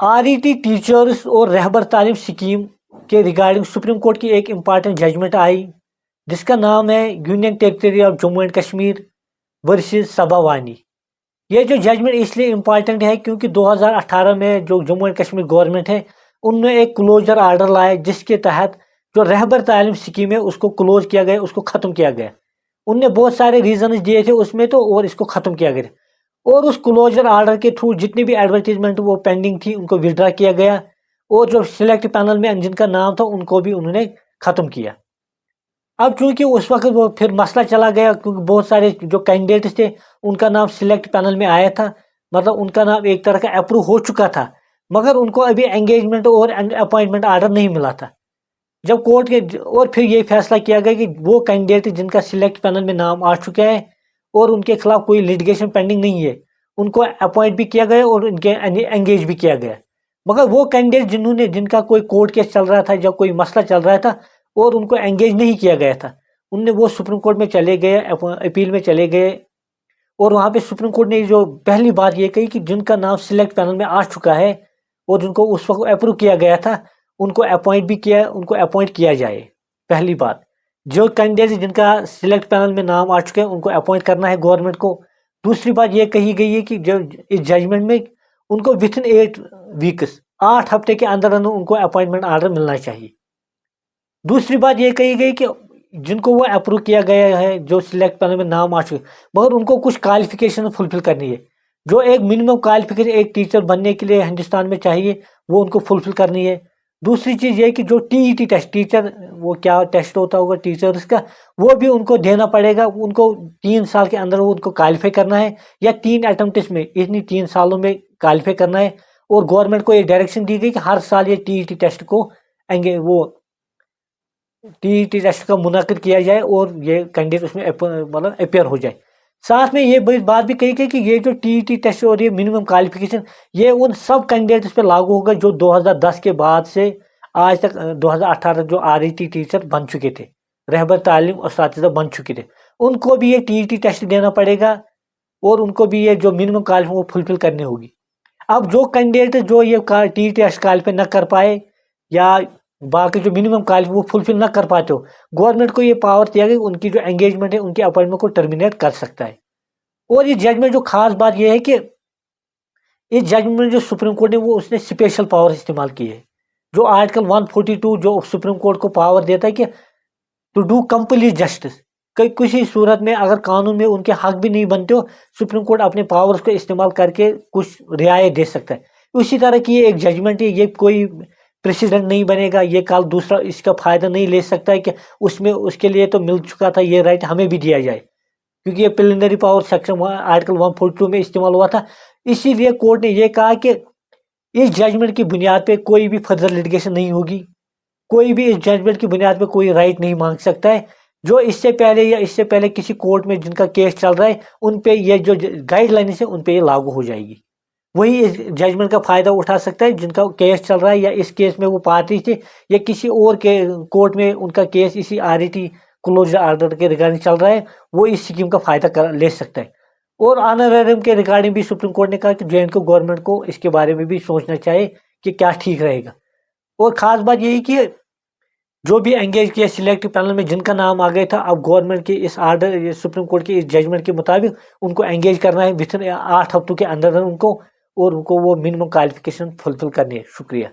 RET teachers और रहबर तालीम scheme के रिगार्डिंग सुप्रीम कोर्ट की एक इम्पॉर्टेंट जजमेंट आई, जिसका नाम है union territory of Jammu and Kashmir versus Saba Wani. ये जो जजमेंट इसलिए इम्पॉर्टेंट है क्योंकि 2018 में जो जम्मू एंड कश्मीर गवर्नमेंट है, उनने एक क्लोजर आर्डर लाया, जिसके तहत जो रहबर तालीम स्कीम है उसको क्लोज किया गया, उसको ख़त्म किया गया। उनने बहुत सारे रीजन दिए थे उसमें तो, और इसको ख़त्म किया गया। और उस क्लोजर आर्डर के थ्रू जितनी भी एडवर्टीजमेंट वो पेंडिंग थी उनको विड्रा किया गया, और जो सिलेक्ट पैनल में जिनका नाम था उनको भी उन्होंने ख़त्म किया। अब चूंकि उस वक्त वो फिर मसला चला गया, क्योंकि बहुत सारे जो कैंडिडेट्स थे उनका नाम सिलेक्ट पैनल में आया था, मतलब उनका नाम एक तरह का अप्रूव हो चुका था, मगर उनको अभी एंगेजमेंट और अपॉइंटमेंट आर्डर नहीं मिला था। जब कोर्ट के और फिर ये फैसला किया गया कि वो कैंडिडेट जिनका सिलेक्ट पैनल में नाम आ चुका है और उनके खिलाफ कोई लिटिगेशन पेंडिंग नहीं है, उनको अपॉइंट भी किया गया और उनके एंगेज भी किया गया। मगर वो कैंडिडेट जिनका कोई कोर्ट केस चल रहा था, जब कोई मसला चल रहा था और उनको एंगेज नहीं किया गया था, उनने वो सुप्रीम कोर्ट में चले गए, अपील में चले गए, और वहाँ पे सुप्रीम कोर्ट ने जो पहली बात ये कही कि जिनका नाम सिलेक्ट पैनल में आ चुका है और जिनको उस वक्त अप्रूव किया गया था उनको अपॉइंट भी किया, उनको अपॉइंट किया जाए। पहली बात, जो कैंडिडेट जिनका सिलेक्ट पैनल में नाम आ चुके हैं उनको अपॉइंट करना है गवर्नमेंट को। दूसरी बात ये कही गई है कि जो इस जजमेंट में उनको विद इन 8 वीक्स 8 हफ्ते के अंदर अंदर उनको अपॉइंटमेंट आर्डर मिलना चाहिए। दूसरी बात ये कही गई कि जिनको वो अप्रूव किया गया है, जो सिलेक्ट पैनल में नाम आ चुके, मगर उनको कुछ क्वालिफिकेशन फुलफिल करनी है। जो एक मिनिमम क्वालिफिकेशन एक टीचर बनने के लिए हिंदुस्तान में चाहिए वो उनको फुलफिल करनी है। दूसरी चीज़ ये कि जो TET टेस्ट, टीचर वो क्या टेस्ट होता होगा टीचर्स का, वो भी उनको देना पड़ेगा। उनको 3 साल के अंदर वो उनको क्वालिफाई करना है, या 3 अटेम्प्ट में इतनी 3 सालों में क्वालिफाई करना है। और गवर्नमेंट को ये डायरेक्शन दी गई कि हर साल ये TET टेस्ट को वो TET टेस्ट का मुनाकिद किया जाए और ये कैंडिडेट उसमें मतलब अपेयर हो जाए। साथ में ये बात भी कही गई कि ये जो TET टेस्ट और ये मिनिमम क्वालिफिकेशन ये उन सब कैंडिडेट्स पे लागू होगा जो 2010 के बाद से आज तक 2018 जो RET टीचर बन चुके थे, रहबर तालीम और साथीदा बन चुके थे, उनको भी ये TET टेस्ट देना पड़ेगा और उनको भी ये जो मिनिमम क्वालिफिकेशन वो फुलफिल करनी होगी। अब जो कैंडिडेट जो ये TET टेस्ट क्वालिफाई न कर पाए या बाकी जो मिनिमम क्वालिफिकेशन वो फुलफिल ना कर पाते हो, गवर्नमेंट को ये पावर दिया गया उनकी जो एंगेजमेंट है उनकी अपॉइंटमेंट को टर्मिनेट कर सकता है। और ये जजमेंट जो खास बात ये है कि इस जजमेंट जो सुप्रीम कोर्ट ने वो उसने स्पेशल पावर इस्तेमाल की है। जो आर्टिकल 142 जो सुप्रीम कोर्ट को पावर देता है कि टू डू कंप्लीट जस्टिस, किसी सूरत में अगर कानून में उनके हक भी नहीं बनते हो, सुप्रीम कोर्ट अपने पावर्स को इस्तेमाल करके कुछ रियायत दे सकता है। उसी तरह की ये एक जजमेंट है, ये कोई प्रेसिडेंट नहीं बनेगा, ये कल दूसरा इसका फायदा नहीं ले सकता है कि उसमें उसके लिए तो मिल चुका था, ये राइट हमें भी दिया जाए, क्योंकि ये प्रिलिमिनरी पावर सेक्शन आर्टिकल 142 में इस्तेमाल हुआ था। इसीलिए कोर्ट ने ये कहा कि इस जजमेंट की बुनियाद पे कोई भी फर्दर लिटिगेशन नहीं होगी, कोई भी इस जजमेंट की बुनियाद पे कोई राइट नहीं मांग सकता है। जो इससे पहले या इससे पहले किसी कोर्ट में जिनका केस चल रहा है उन पे ये जो गाइडलाइंस है उन पे ये लागू हो जाएगी। वही इस जजमेंट का फायदा उठा सकता है जिनका केस चल रहा है, या इस केस में वो पार्टी थे, या किसी और के कोर्ट में उनका केस इसी RET क्लोजर आर्डर के रिगार्डिंग चल रहा है, वो इस स्कीम का फायदा ले सकता है। और ऑनरेरियम के रिगार्डिंग भी सुप्रीम कोर्ट ने कहा कि JNK गवर्नमेंट को इसके बारे में भी सोचना चाहिए कि क्या ठीक रहेगा। और खास बात यही कि जो भी एंगेज किया सिलेक्ट पैनल में जिनका नाम आ गया था, अब गवर्नमेंट के इस आर्डर सुप्रीम कोर्ट के इस जजमेंट के मुताबिक उनको एंगेज करना है विद इन 8 हफ्तों के अंदर उनको, और उनको वो मिनिमम क्वालिफिकेशन फुलफिल करनी है। शुक्रिया।